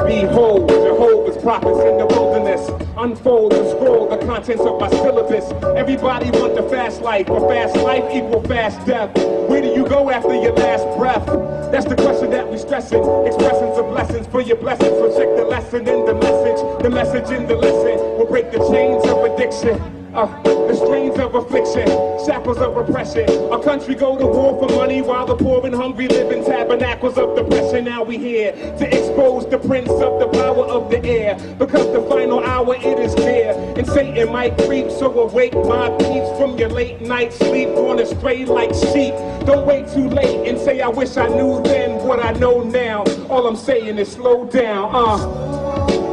Behold, Jehovah's prophets in the wilderness. Unfold and scroll the contents of my syllabus. Everybody want the fast life, but fast life equal fast death. Where do you go after your last breath? That's the question that we stressing. Expressions of lessons for your blessings. So check the lesson in the message. The message in the lesson will break the chains of addiction. The strains of affliction, shackles of repression. Our country go to war for money while the poor and hungry live in tabernacles of depression. Now we here to expose the prince of the power of the air, because the final hour it is near, and Satan might creep. So awake my peeps from your late night sleep, going astray like sheep. Don't wait too late and say I wish I knew then what I know now. All I'm saying is slow down.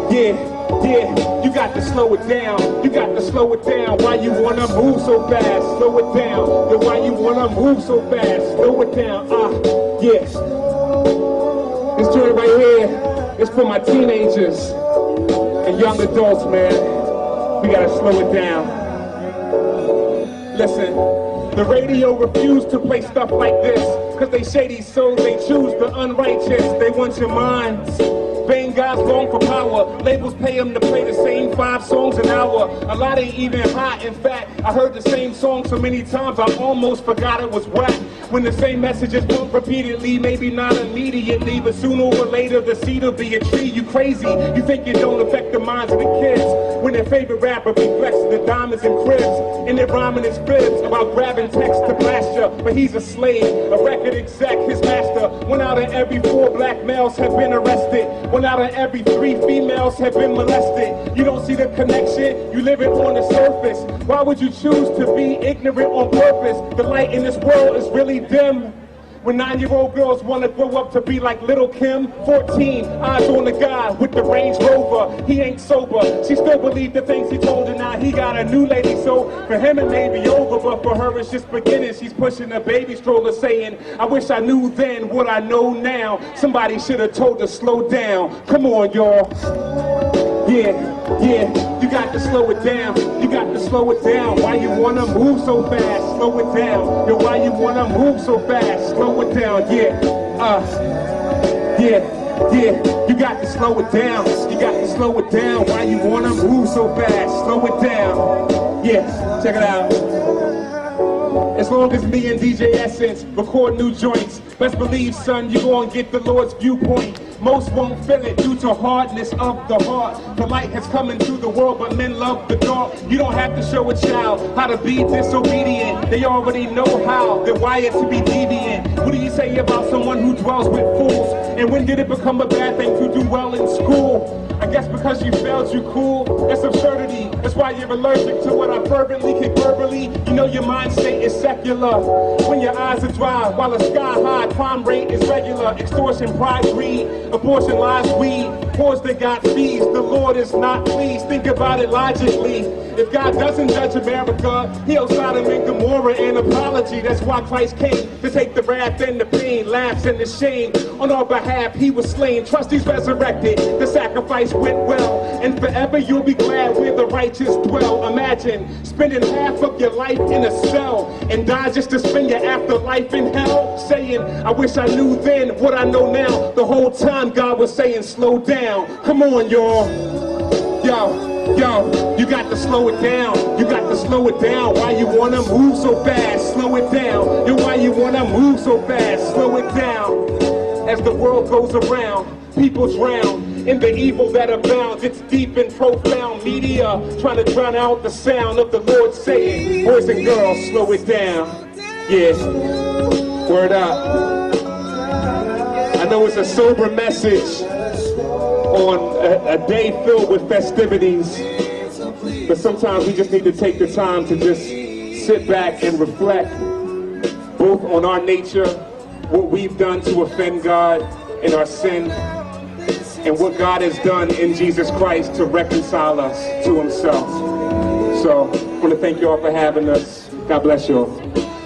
Yeah, you got to slow it down. You got to slow it down. Why you wanna move so fast? Slow it down. Yeah, why you wanna move so fast? Slow it down. Yes. This joint right here is for my teenagers and young adults, man. We gotta slow it down. Listen, the radio refused to play stuff like this, cause they shady souls, they choose the unrighteous. They want your minds. Vain guys long for power. Labels pay them to play the same 5 songs an hour. A lot ain't even hot. In fact, I heard the same song so many times I almost forgot it was whack. When the same messages bump repeatedly, maybe not immediately, but sooner or later the seed will be a tree. You crazy? You think it don't affect the minds of the kids? When their favorite rapper be flexing the diamonds and cribs, and they're rhyming his fibs about grabbing text to blast ya. But he's a slave, a record exec, his master. 1 out of every 4 black males have been arrested. 1 out of every 3 females have been molested. You don't see the connection, you live it on the surface. Why would you choose to be ignorant on purpose? The light in this world is really dim. When 9-year-old girls want to grow up to be like Little Kim, 14, eyes on the guy with the Range Rover. He ain't sober, she still believed the things he told her. Now he got a new lady, so for him it may be over, but for her it's just beginning. She's pushing a baby stroller saying, I wish I knew then what I know now. Somebody should have told her slow down. Come on, y'all. Yeah, you got to slow it down. You got to slow it down. Why you wanna move so fast? Slow it down. Yo, why you wanna move so fast? Slow it down. Yeah, you got to slow it down. You got to slow it down. Why you wanna move so fast? Slow it down. Yeah, check it out. As long as me and DJ Essence record new joints, best believe, son, you gon' get the Lord's viewpoint. Most won't feel it due to hardness of the heart. The light has come into the world, but men love the dark. You don't have to show a child how to be disobedient. They already know how. They're wired to be deviant. What do you say about someone who dwells with fools? And when did it become a bad thing to do well in school? I guess because you failed, you cool. That's absurdity. That's why you're allergic to what I fervently kick verbally. You know your mind state is secular. When your eyes are dry, while the sky high, crime rate is regular. Extortion, pride, greed, abortion, lies, weed. Poors that got fees. The Lord is not pleased. Think about it logically. If God doesn't judge America, he'll Sodom and Gomorrah an apology. That's why Christ came, to take the wrath and the pain, laughs and the shame. On our behalf, he was slain. Trust he's resurrected. The sacrifice went well, and forever you'll be glad where the righteous dwell. Imagine spending half of your life in a cell and die just to spend your afterlife in hell. Saying, I wish I knew then what I know now. The whole time God was saying, slow down. Come on, y'all. Yo, you got to slow it down. You got to slow it down. Why you wanna move so fast? Slow it down. Yo, why you wanna move so fast? Slow it down. As the world goes around, people drown in the evil that abounds. It's deep and profound. Media trying to drown out the sound of the Lord saying, boys and girls, slow it down. Yeah, word up. I know it's a sober message on a day filled with festivities, but sometimes we just need to take the time to just sit back and reflect both on our nature, what we've done to offend God in our sin, and what God has done in Jesus Christ to reconcile us to himself. So I want to thank you all for having us. God bless you all.